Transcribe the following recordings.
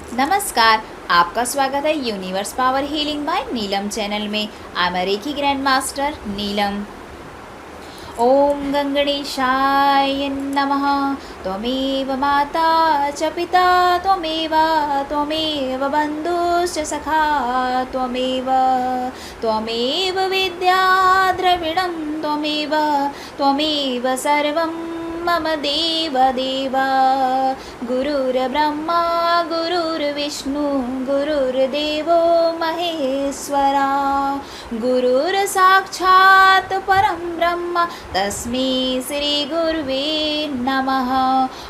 नमस्कार, आपका स्वागत है universe power healing by Neelam channel में। I am reiki grand master Neelam. ओम गंगणेशाय नमः। त्वमेव माता च पिता त्वमेव बन्धुश्च सखा त्वमेव विद्या द्रविणं त्वमेव सर्वं मम देव। गुरुर्ब्रह्मा गुरुर्विष्णु गुरुर्देवो महेश्वरा। गुरुर्साक्षात् परं ब्रह्म तस्मै श्री गुरुवे नमः।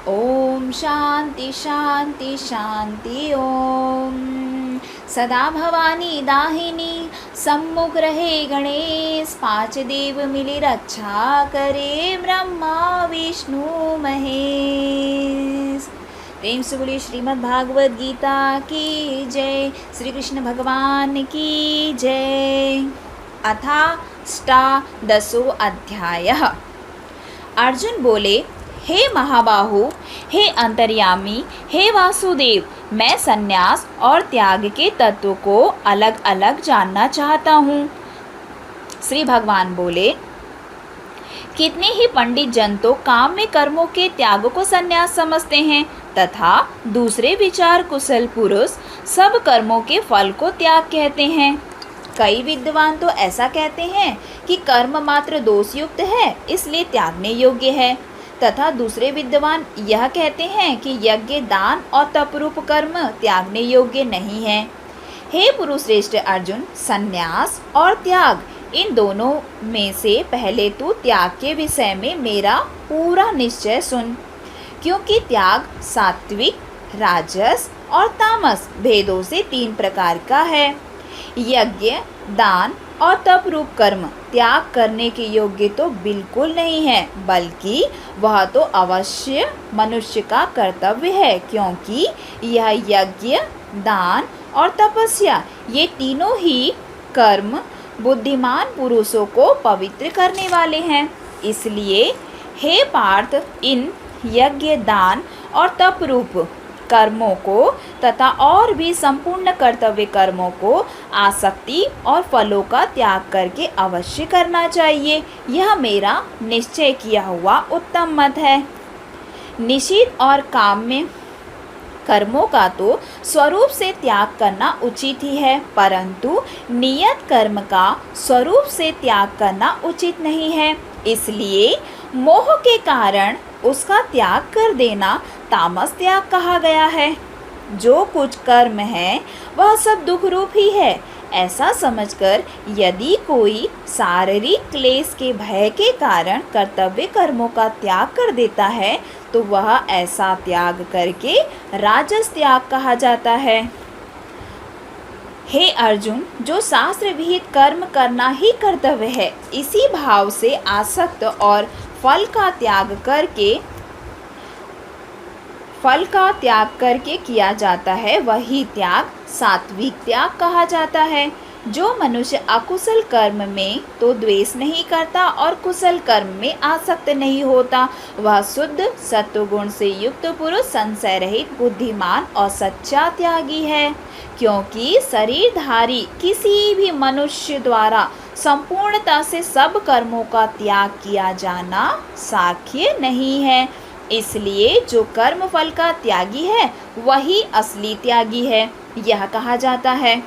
ओम शांति शांति शांति। ओम सदा भवानी दाहिनी सम्मुख रहे गणेश। पांच देव मिली रक्षा करे ब्रह्मा विष्णु महेश। प्रेम से बोलिए श्रीमद् भागवत गीता की जय। श्री कृष्ण भगवान की जय। अथाष्टादशो अध्यायः। अर्जुन बोले, हे महाबाहु, हे अंतर्यामी, हे वासुदेव, मैं संन्यास और त्याग के तत्व को अलग अलग जानना चाहता हूँ। श्री भगवान बोले, कितने ही पंडित जन तो काम में कर्मों के त्याग को संन्यास समझते हैं तथा दूसरे विचार कुशल पुरुष सब कर्मों के फल को त्याग कहते हैं। कई विद्वान तो ऐसा कहते हैं कि कर्म मात्र दोषयुक्त है, इसलिए त्यागने योग्य है, तथा दूसरे विद्वान यह कहते हैं कि यज्ञ, दान और तपरूप कर्म त्यागने योग्य नहीं है। हे पुरुषश्रेष्ठ अर्जुन, संन्यास और त्याग इन दोनों में से पहले तू त्याग के विषय में मेरा पूरा निश्चय सुन, क्योंकि त्याग सात्विक, राजस और तामस भेदों से 3 प्रकार का है। यज्ञ, दान और तप रूप कर्म त्याग करने के योग्य तो बिल्कुल नहीं है, बल्कि वह तो अवश्य मनुष्य का कर्तव्य है, क्योंकि यह यज्ञ, दान और तपस्या ये तीनों ही कर्म बुद्धिमान पुरुषों को पवित्र करने वाले हैं। इसलिए हे पार्थ, इन यज्ञ, दान और तप रूप कर्मों को तथा और भी संपूर्ण कर्तव्य कर्मों को आसक्ति और फलों का त्याग करके अवश्य करना चाहिए। यह मेरा निश्चय किया हुआ उत्तम मत है। निषिद्ध और काम्य कर्मों का तो स्वरूप से त्याग करना उचित ही है, परंतु नियत कर्म का स्वरूप से त्याग करना उचित नहीं है। इसलिए मोह के कारण उसका त्याग कर देना तामस त्याग कहा गया है। जो कुछ कर्म है वह सब दुख रूप ही है, ऐसा समझकर यदि कोई शारीरिक क्लेश के भय के कारण कर्तव्य कर्मों का त्याग कर देता है तो वह ऐसा त्याग करके राजस त्याग कहा जाता है। हे अर्जुन, जो शास्त्र विहित कर्म करना ही कर्तव्य है, इसी भाव से आसक्त और फल का त्याग करके किया जाता है, वही त्याग सात्विक त्याग कहा जाता है। जो मनुष्य अकुशल कर्म में तो द्वेष नहीं करता और कुशल कर्म में आसक्त नहीं होता, वह शुद्ध सत्वगुण से युक्त पुरुष, संशय रहित, बुद्धिमान और सच्चा त्यागी है। क्योंकि शरीरधारी किसी भी मनुष्य द्वारा संपूर्णता से सब कर्मों का त्याग किया जाना साध्य नहीं है। इसलिए जो कर्म फल का त्यागी है वही असली त्यागी है, यह कहा जाता है।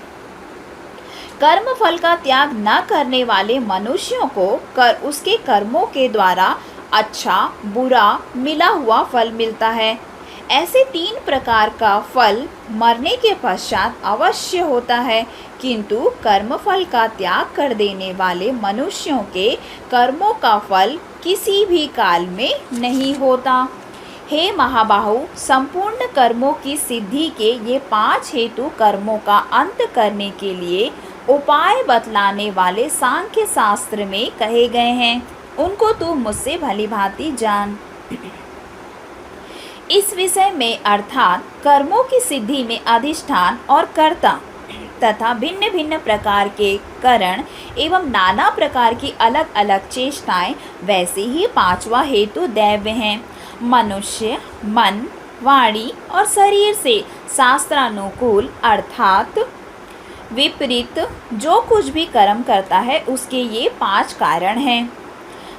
कर्म फल का त्याग न करने वाले मनुष्यों को उसके कर्मों के द्वारा अच्छा बुरा मिला हुआ फल मिलता है। ऐसे 3 प्रकार का फल मरने के पश्चात अवश्य होता है, किंतु कर्म फल का त्याग कर देने वाले मनुष्यों के कर्मों का फल किसी भी काल में नहीं होता। हे महाबाहु, संपूर्ण कर्मों की सिद्धि के ये 5 हेतु कर्मों का अंत करने के लिए उपाय बतलाने वाले सांख्य शास्त्र में कहे गए हैं, उनको तू मुझसे भली भांति जान। इस विषय में अर्थात कर्मों की सिद्धि में अधिष्ठान और कर्ता तथा भिन्न भिन्न प्रकार के कारण एवं नाना प्रकार की अलग अलग चेष्टाएं, वैसे ही 5वां हेतु दैव्य हैं। मनुष्य मन, वाणी और शरीर से शास्त्रानुकूल अर्थात विपरीत जो कुछ भी कर्म करता है उसके ये 5 कारण हैं।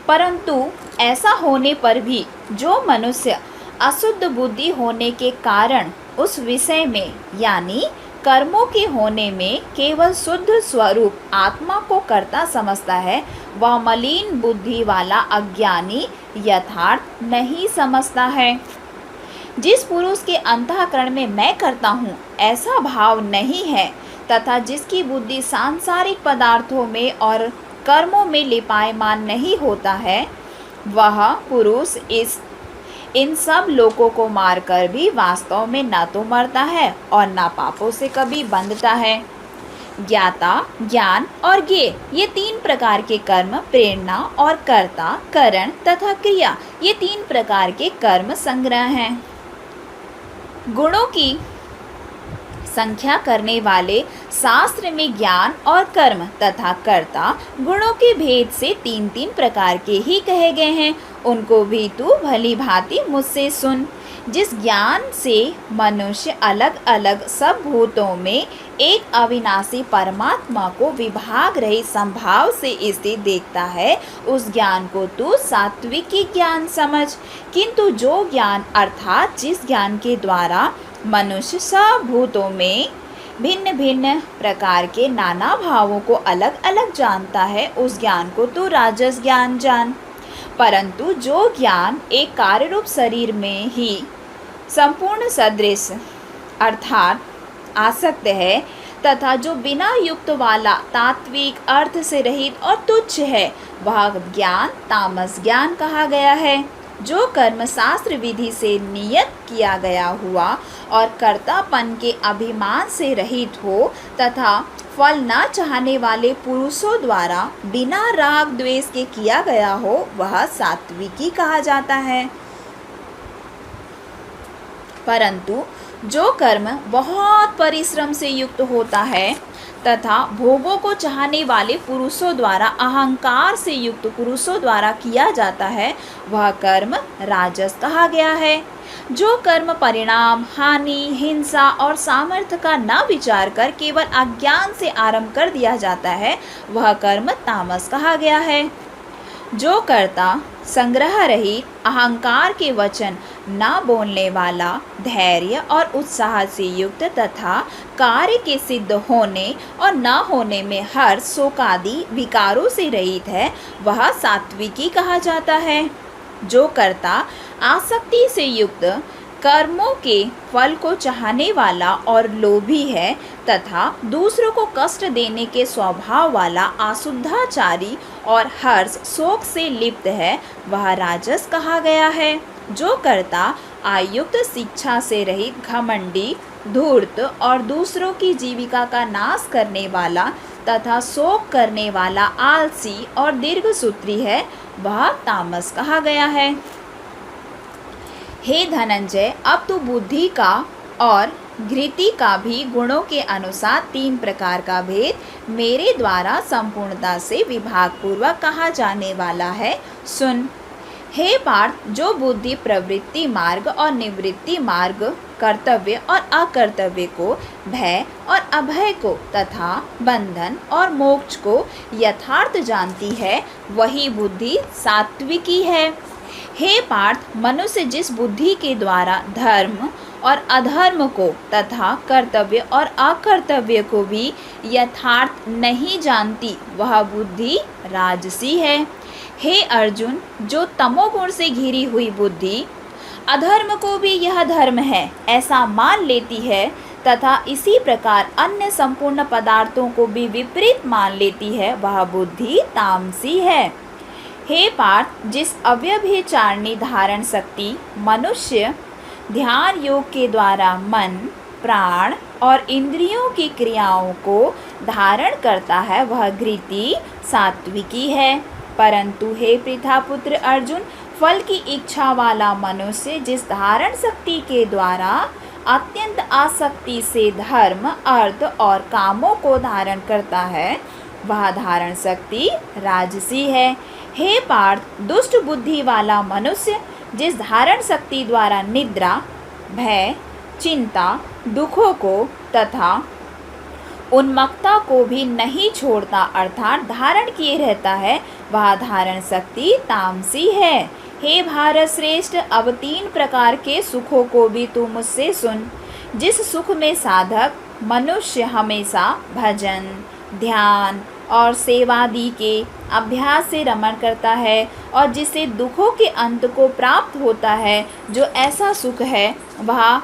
परंतु ऐसा होने पर भी जो मनुष्य अशुद्ध बुद्धि होने के कारण उस विषय में यानी कर्मों के होने में केवल शुद्ध स्वरूप आत्मा को कर्ता समझता है, वह मलिन बुद्धि वाला अज्ञानी यथार्थ नहीं समझता है। जिस पुरुष के अंतःकरण में मैं करता हूँ ऐसा भाव नहीं है तथा जिसकी बुद्धि सांसारिक पदार्थों में और कर्मों में लिपायमान नहीं होता है, वह पुरुष इन सब लोगों को मारकर भी वास्तव में न तो मरता है और न पापों से कभी बंधता है। ज्ञाता, ज्ञान और ज्ञेय ये 3 प्रकार के कर्म, प्रेरणा और कर्ता, करण तथा क्रिया ये 3 प्रकार के कर्म संग्रह हैं। गुणों की संख्या करने वाले शास्त्र में ज्ञान और कर्म तथा कर्ता गुणों के भेद से 3-3 प्रकार के ही कहे गए हैं। उनको भी तू भली भांति मुझसे सुन। जिस ज्ञान से मनुष्य अलग अलग सब भूतों में एक अविनाशी परमात्मा को विभाग रहित संभाव से स्थित देखता है, उस ज्ञान को तू सात्विकी ज्ञान समझ। किंतु जो ज्ञान अर्थात जिस ज्ञान के द्वारा मनुष्य सब भूतों में भिन्न भिन्न प्रकार के नाना भावों को अलग अलग जानता है, उस ज्ञान को तू राजस ज्ञान जान। परंतु जो ज्ञान एक कार्यरूप शरीर में ही संपूर्ण सदृश अर्थात आसक्त है तथा जो बिना युक्त वाला तात्विक अर्थ से रहित और तुच्छ है, वह ज्ञान तामस ज्ञान कहा गया है। जो कर्म शास्त्र विधि से नियत किया गया हुआ और कर्तापन के अभिमान से रहित हो तथा फल न चाहने वाले पुरुषों द्वारा बिना राग द्वेष के किया गया हो, वह सात्विकी कहा जाता है। परंतु जो कर्म बहुत परिश्रम से युक्त होता है तथा भोगों को चाहने वाले पुरुषों द्वारा अहंकार से युक्त पुरुषों द्वारा किया जाता है, वह कर्म राजस कहा गया है। जो कर्म परिणाम, हानि, हिंसा और सामर्थ्य का न विचार कर केवल अज्ञान से आरंभ कर दिया जाता है, वह कर्म तामस कहा गया है। जो कर्ता संग्रह रहित अहंकार के वचन न बोलने वाला, धैर्य और उत्साह से युक्त तथा कार्य के सिद्ध होने और न होने में हर्ष शोकादि विकारों से रहित है, वह सात्विकी कहा जाता है। जो कर्ता आसक्ति से युक्त कर्मों के फल को चाहने वाला और लोभी है तथा दूसरों को कष्ट देने के स्वभाव वाला अशुद्धाचारी और हर्ष शोक से लिप्त है, वह राजस कहा गया है। जो कर्ता आयुक्त शिक्षा से रहित घमंडी, धूर्त और दूसरों की जीविका का नाश करने वाला तथा शोक करने वाला आलसी और दीर्घसूत्री है, वह तामस कहा गया है। हे धनंजय, अब तू बुद्धि का और घृति का भी गुणों के अनुसार 3 प्रकार का भेद मेरे द्वारा संपूर्णता से विभाग पूर्वक कहा जाने वाला है, सुन। हे पार्थ, जो बुद्धि प्रवृत्ति मार्ग और निवृत्ति मार्ग, कर्तव्य और अकर्तव्य को, भय और अभय को तथा बंधन और मोक्ष को यथार्थ जानती है, वही बुद्धि सात्विकी है। हे पार्थ, मनुष्य जिस बुद्धि के द्वारा धर्म और अधर्म को तथा कर्तव्य और अकर्तव्य को भी यथार्थ नहीं जानती, वह बुद्धि राजसी है। हे अर्जुन, जो तमोगुण से घिरी हुई बुद्धि अधर्म को भी यह धर्म है ऐसा मान लेती है तथा इसी प्रकार अन्य संपूर्ण पदार्थों को भी विपरीत मान लेती है, वह बुद्धि तामसी है। हे पार्थ, जिस अव्यभिचारिणी धारण शक्ति मनुष्य ध्यान योग के द्वारा मन, प्राण और इंद्रियों की क्रियाओं को धारण करता है, वह घृति सात्विकी है। परंतु हे पृथापुत्र अर्जुन, फल की इच्छा वाला मनुष्य जिस धारण शक्ति के द्वारा अत्यंत आसक्ति से धर्म, अर्थ और कामों को धारण करता है, वह धारण शक्ति राजसी है। हे पार्थ, दुष्ट बुद्धि वाला मनुष्य जिस धारण शक्ति द्वारा निद्रा, भय, चिंता, दुखों को तथा उन्मत्तता को भी नहीं छोड़ता अर्थात धारण किए रहता है, वह धारण शक्ति तामसी है। हे भारत श्रेष्ठ, अब 3 प्रकार के सुखों को भी तू मुझसे सुन। जिस सुख में साधक मनुष्य हमेशा भजन, ध्यान और सेवादि के अभ्यास से रमण करता है और जिससे दुखों के अंत को प्राप्त होता है, जो ऐसा सुख है वह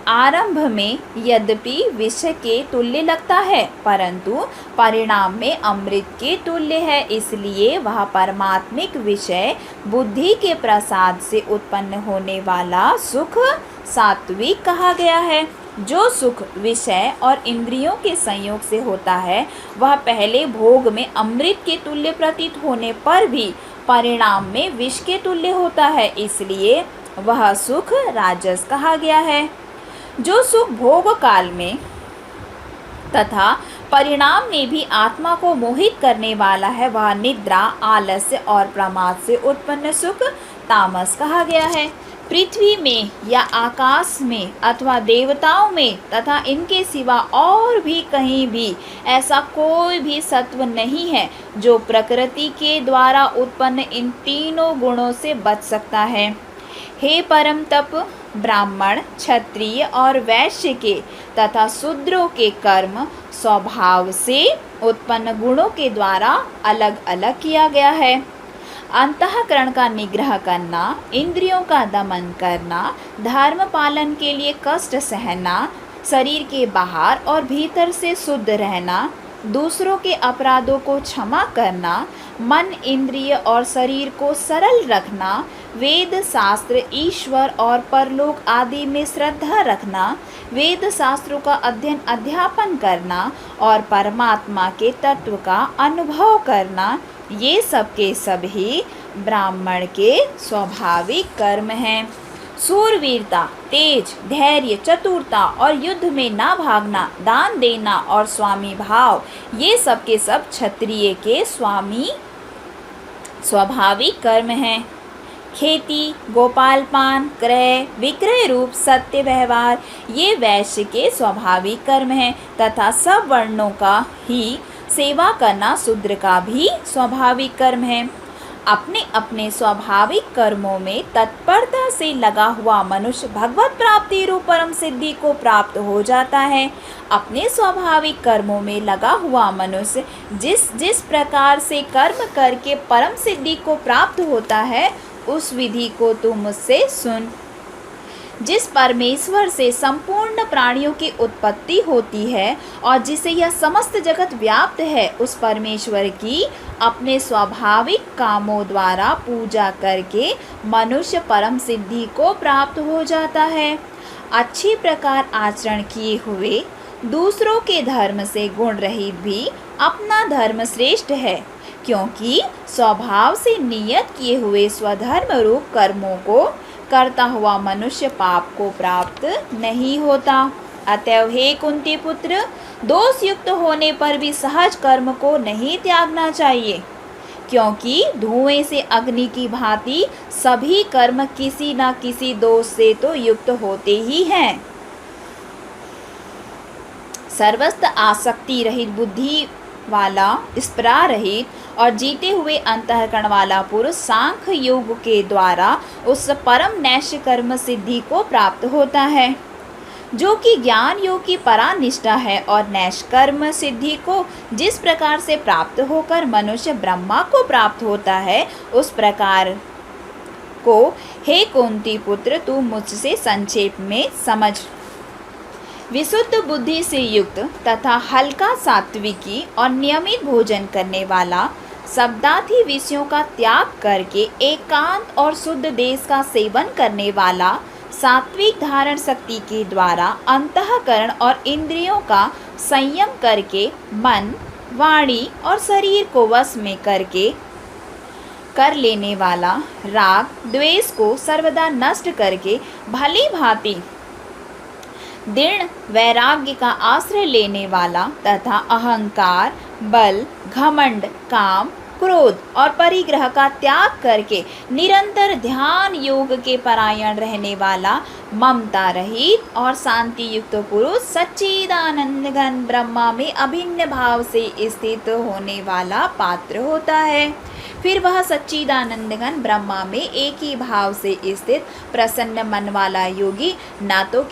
आरंभ में यद्यपि विषय के तुल्य लगता है, परंतु परिणाम में अमृत के तुल्य है। इसलिए वह परमात्मिक विषय बुद्धि के प्रसाद से उत्पन्न होने वाला सुख सात्विक कहा गया है। जो सुख विषय और इंद्रियों के संयोग से होता है, वह पहले भोग में अमृत के तुल्य प्रतीत होने पर भी परिणाम में विष के तुल्य होता है, इसलिए वह सुख राजस कहा गया है। जो सुख भोग काल में तथा परिणाम में भी आत्मा को मोहित करने वाला है, वह निद्रा, आलस्य और प्रमाद से उत्पन्न सुख तामस कहा गया है। पृथ्वी में या आकाश में अथवा देवताओं में तथा इनके सिवा और भी कहीं भी ऐसा कोई भी सत्व नहीं है जो प्रकृति के द्वारा उत्पन्न इन तीनों गुणों से बच सकता है। हे परम तप, ब्राह्मण, क्षत्रिय और वैश्य के तथा शूद्रों के कर्म स्वभाव से उत्पन्न गुणों के द्वारा अलग अलग किया गया है। अंतःकरण का निग्रह करना, इंद्रियों का दमन करना, धर्म पालन के लिए कष्ट सहना, शरीर के बाहर और भीतर से शुद्ध रहना, दूसरों के अपराधों को क्षमा करना, मन, इंद्रिय और शरीर को सरल रखना, वेद शास्त्र, ईश्वर और परलोक आदि में श्रद्धा रखना, वेद शास्त्रों का अध्ययन अध्यापन करना और परमात्मा के तत्व का अनुभव करना, ये सब के सभी ब्राह्मण के स्वाभाविक कर्म हैं। शूरवीरता, तेज, धैर्य, चतुरता और युद्ध में ना भागना, दान देना और स्वामी भाव, ये सब के सब क्षत्रिय के स्वाभाविक कर्म हैं। खेती, गोपालपान, क्रय विक्रय रूप सत्य व्यवहार, ये वैश्य के स्वाभाविक कर्म हैं तथा सब वर्णों का ही सेवा करना शूद्र का भी स्वाभाविक कर्म है। अपने अपने स्वाभाविक कर्मों में तत्परता से लगा हुआ मनुष्य भगवत प्राप्ति रूप परम सिद्धि को प्राप्त हो जाता है। अपने स्वाभाविक कर्मों में लगा हुआ मनुष्य जिस प्रकार से कर्म करके परम सिद्धि को प्राप्त होता है, उस विधि को तू मुझसे सुन। जिस परमेश्वर से संपूर्ण प्राणियों की उत्पत्ति होती है और जिसे यह समस्त जगत व्याप्त है, उस परमेश्वर की अपने स्वाभाविक कामों द्वारा पूजा करके मनुष्य परम सिद्धि को प्राप्त हो जाता है। अच्छी प्रकार आचरण किए हुए दूसरों के धर्म से गुण रहित भी अपना धर्म श्रेष्ठ है, क्योंकि स्वभाव से नियत किए हुए स्वधर्म रूप कर्मों को करता हुआ मनुष्य पाप को प्राप्त नहीं होता। अतएव हे कुंती पुत्र, दोष युक्त होने पर भी सहज कर्म को नहीं त्यागना चाहिए, क्योंकि धुएं से अग्नि की भांति सभी कर्म किसी न किसी दोष से तो युक्त होते ही हैं। सर्वस्त्र आसक्ति रहित बुद्धि वाला, स्पृहा रहित और जीते हुए अंतःकरण वाला पुरुष सांख्य योग के द्वारा उस परम नैष्य कर्म सिद्धि को प्राप्त होता है, जो कि ज्ञान योग की परानिष्ठा है। और नैष्य कर्म सिद्धि को जिस प्रकार से प्राप्त होकर मनुष्य ब्रह्मा को प्राप्त होता है, उस प्रकार को हे कुंती पुत्र तू मुझसे संक्षेप में समझ। विशुद्ध बुद्धि से युक्त तथा हल्का सात्विकी और नियमित भोजन करने वाला, शब्दार्थी विषयों का त्याग करके एकांत और शुद्ध देश का सेवन करने वाला, सात्विक धारण शक्ति के द्वारा अंतःकरण और इंद्रियों का संयम करके मन, वाणी और शरीर को वश में कर लेने वाला, राग द्वेष को सर्वदा नष्ट करके भली भांति दृढ़ वैराग्य का आश्रय लेने वाला तथा अहंकार, बल, घमंड, काम, क्रोध और परिग्रह का त्याग करके निरंतर ध्यान योग के परायण रहने वाला, ममता रहित और शांति युक्त पुरुष सच्चिदानंद घन ब्रह्मा में अभिन्न भाव से स्थित होने वाला पात्र होता है। फिर वह सच्चिदानंद घन ब्रह्मा में एक ही भाव से स्थित प्रसन्न मन वाला योगी ना तो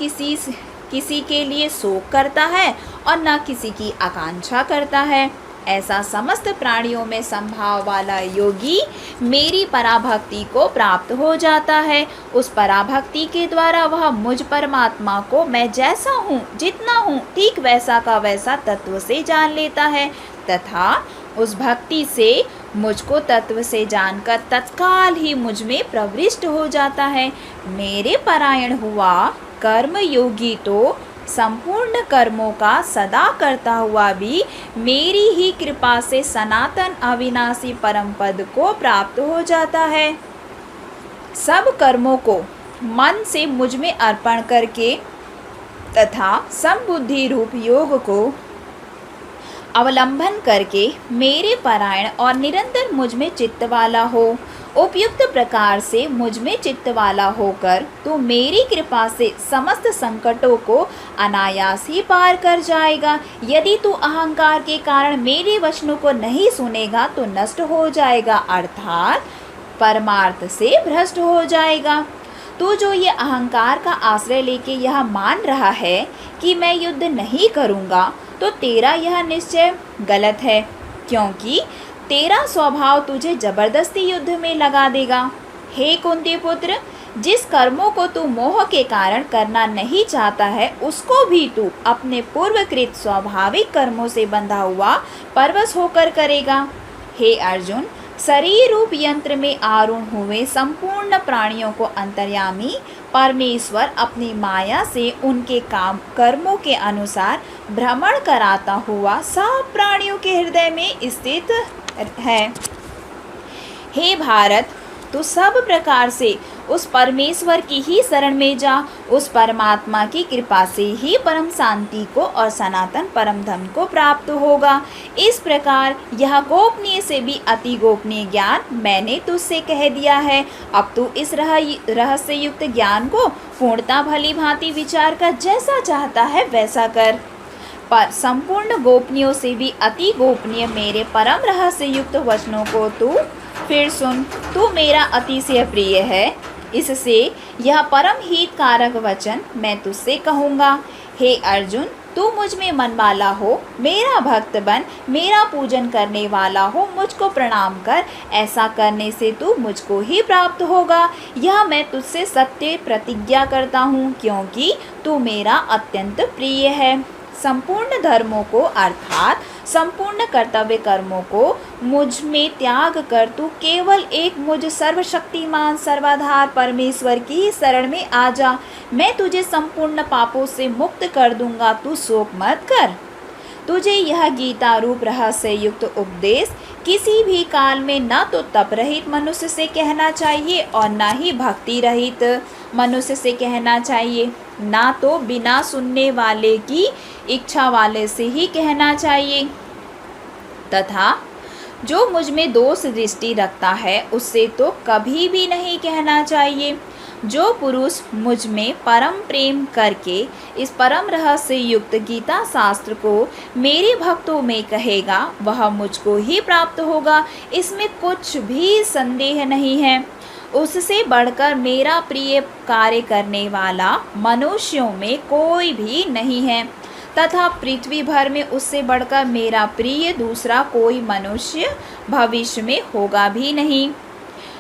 किसी के लिए शोक करता है और न किसी की आकांक्षा करता है। ऐसा समस्त प्राणियों में संभाव वाला योगी मेरी पराभक्ति को प्राप्त हो जाता है। उस पराभक्ति के द्वारा वह मुझ परमात्मा को मैं जैसा हूँ, जितना हूँ, ठीक वैसा का वैसा तत्व से जान लेता है तथा उस भक्ति से मुझको तत्व से जानकर तत्काल ही मुझ में प्रविष्ट हो जाता है। मेरे परायण हुआ कर्म योगी तो संपूर्ण कर्मों का सदा करता हुआ भी मेरी ही कृपा से सनातन अविनाशी परम पद को प्राप्त हो जाता है। सब कर्मों को मन से मुझ में अर्पण करके तथा समबुद्धि रूप योग को अवलंबन करके मेरे परायण और निरंतर मुझ में चित्त वाला हो। उपयुक्त प्रकार से मुझ में चित्त वाला होकर तू मेरी कृपा से समस्त संकटों को अनायास ही पार कर जाएगा। यदि तू अहंकार के कारण मेरे वचनों को नहीं सुनेगा तो नष्ट हो जाएगा, अर्थात परमार्थ से भ्रष्ट हो जाएगा। तू जो ये अहंकार का आश्रय लेके यह मान रहा है कि मैं युद्ध नहीं करूँगा, तो तेरा यह निश्चय गलत है, क्योंकि तेरा स्वभाव तुझे जबरदस्ती युद्ध में लगा देगा। हे कुंती पुत्र, जिस कर्मों को तू मोह के कारण करना नहीं चाहता है, उसको भी तू अपने पूर्वकृत स्वाभाविक कर्मों से बंधा हुआ परवश होकर करेगा। हे अर्जुन, शरीर रूप यंत्र में आरूढ़ हुए संपूर्ण प्राणियों को अंतर्यामी परमेश्वर अपनी माया से उनके कर्मों के अनुसार भ्रमण कराता हुआ सब प्राणियों के हृदय में स्थित है। हे भारत, तू सब प्रकार से उस परमेश्वर की ही शरण में जा। उस परमात्मा की कृपा से ही परम शांति को और सनातन परम धन को प्राप्त होगा। इस प्रकार यह गोपनीय से भी अति गोपनीय ज्ञान मैंने तुझसे कह दिया है। अब तू इस रहस्य युक्त ज्ञान को पूर्णता भली भांति विचार कर जैसा चाहता है वैसा कर। पर संपूर्ण गोपनीयों से भी अति गोपनीय मेरे परम रहस्य युक्त वचनों को तू फिर सुन। तू मेरा अतिशय प्रिय है, इससे यह परम हित कारक वचन मैं तुझसे कहूँगा। हे अर्जुन, तू मुझ में मन वाला हो, मेरा भक्त बन, मेरा पूजन करने वाला हो, मुझको प्रणाम कर। ऐसा करने से तू मुझको ही प्राप्त होगा। यह मैं तुझसे सत्य प्रतिज्ञा करता हूँ, क्योंकि तू मेरा अत्यंत प्रिय है। संपूर्ण धर्मों को अर्थात संपूर्ण कर्तव्य कर्मों को मुझ में त्याग कर तू केवल एक मुझ सर्वशक्तिमान सर्वाधार परमेश्वर की शरण में आ जा। मैं तुझे संपूर्ण पापों से मुक्त कर दूंगा, तू शोक मत कर। तुझे यह गीता रूप रहस्य युक्त उपदेश किसी भी काल में न तो तप रहित मनुष्य से कहना चाहिए और न ही भक्ति रहित मनुष्य से कहना चाहिए, ना तो बिना सुनने वाले की इच्छा वाले से ही कहना चाहिए, तथा जो मुझ में दोष दृष्टि रखता है उससे तो कभी भी नहीं कहना चाहिए। जो पुरुष मुझ में परम प्रेम करके इस परम रहस्य युक्त गीता शास्त्र को मेरे भक्तों में कहेगा, वह मुझको ही प्राप्त होगा, इसमें कुछ भी संदेह नहीं है। उससे बढ़कर मेरा प्रिय कार्य करने वाला मनुष्यों में कोई भी नहीं है, तथा पृथ्वी भर में उससे बढ़कर मेरा प्रिय दूसरा कोई मनुष्य भविष्य में होगा भी नहीं।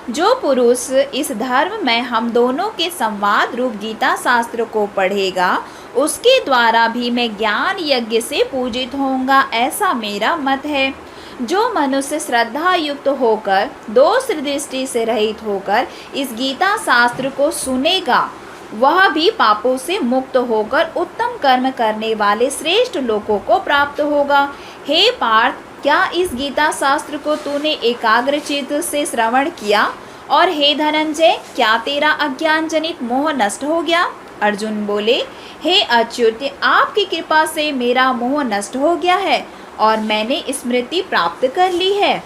जो पुरुष इस धर्म में हम दोनों के संवाद रूप गीता शास्त्र को पढ़ेगा, उसके द्वारा भी मैं ज्ञान यज्ञ से पूजित होऊंगा, ऐसा मेरा मत है। जो मनुष्य श्रद्धा युक्त होकर दोष दृष्टि से रहित होकर इस गीता शास्त्र को सुनेगा, वह भी पापों से मुक्त होकर उत्तम कर्म करने वाले श्रेष्ठ लोगों को प्राप्त होगा। हे पार्थ, क्या इस गीता शास्त्र को तूने एकाग्र चित्त से श्रवण किया? और हे धनंजय, क्या तेरा अज्ञान जनित मोह नष्ट हो गया? अर्जुन बोले, हे अच्युत, आपकी कृपा से मेरा मोह नष्ट हो गया है और मैंने स्मृति प्राप्त कर ली है।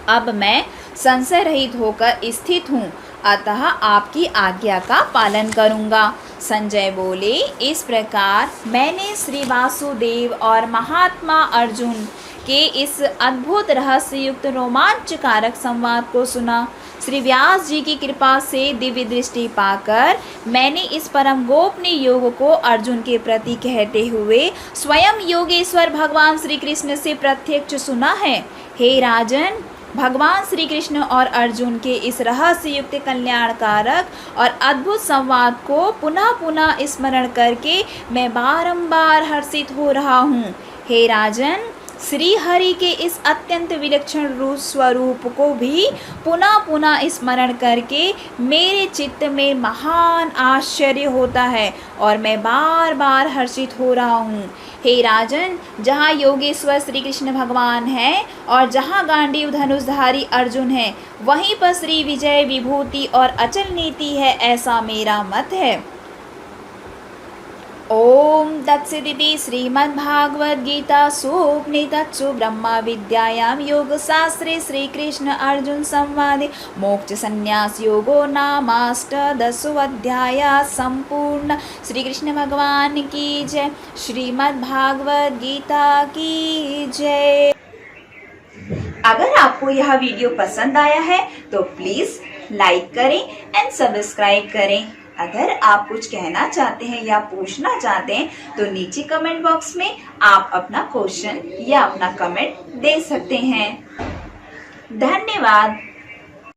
अब मैं संशय रहित होकर स्थित हूँ, अतः आपकी आज्ञा का पालन करूँगा। संजय बोले, इस प्रकार मैंने श्री वासुदेव और महात्मा अर्जुन के इस अद्भुत रहस्य युक्त रोमांचकारक संवाद को सुना। श्री व्यास जी की कृपा से दिव्य दृष्टि पाकर मैंने इस परम गोपनीय योग को अर्जुन के प्रति कहते हुए स्वयं योगेश्वर भगवान श्री कृष्ण से प्रत्यक्ष सुना है। हे राजन, भगवान श्री कृष्ण और अर्जुन के इस रहस्य युक्त कल्याणकारक और अद्भुत संवाद को पुनः पुनः स्मरण करके मैं बारंबार हर्षित हो रहा हूँ। हे राजन, श्री हरि के इस अत्यंत विलक्षण रूप स्वरूप को भी पुनः पुनः स्मरण करके मेरे चित्त में महान आश्चर्य होता है और मैं बार बार हर्षित हो रहा हूँ। हे राजन, जहाँ योगेश्वर श्री कृष्ण भगवान हैं और जहाँ गांडीव धनुषधारी अर्जुन है, वहीं पर श्री विजय विभूति और अचल नीति है, ऐसा मेरा मत है। ओम तत्सदिति श्रीमद्भागवत गीता सुपनिषत्सु ब्रह्म विद्यायां योग शास्त्रे श्री कृष्ण अर्जुन संवादे मोक्ष संन्यास योगो नामाष्टदशोऽध्याय संपूर्ण। श्री कृष्ण भगवान की जय। श्रीमद्भागवत गीता की जय। अगर आपको यह वीडियो पसंद आया है तो प्लीज लाइक करें एंड सब्सक्राइब करें। अगर आप कुछ कहना चाहते हैं या पूछना चाहते हैं तो नीचे कमेंट बॉक्स में आप अपना क्वेश्चन या अपना कमेंट दे सकते हैं। धन्यवाद।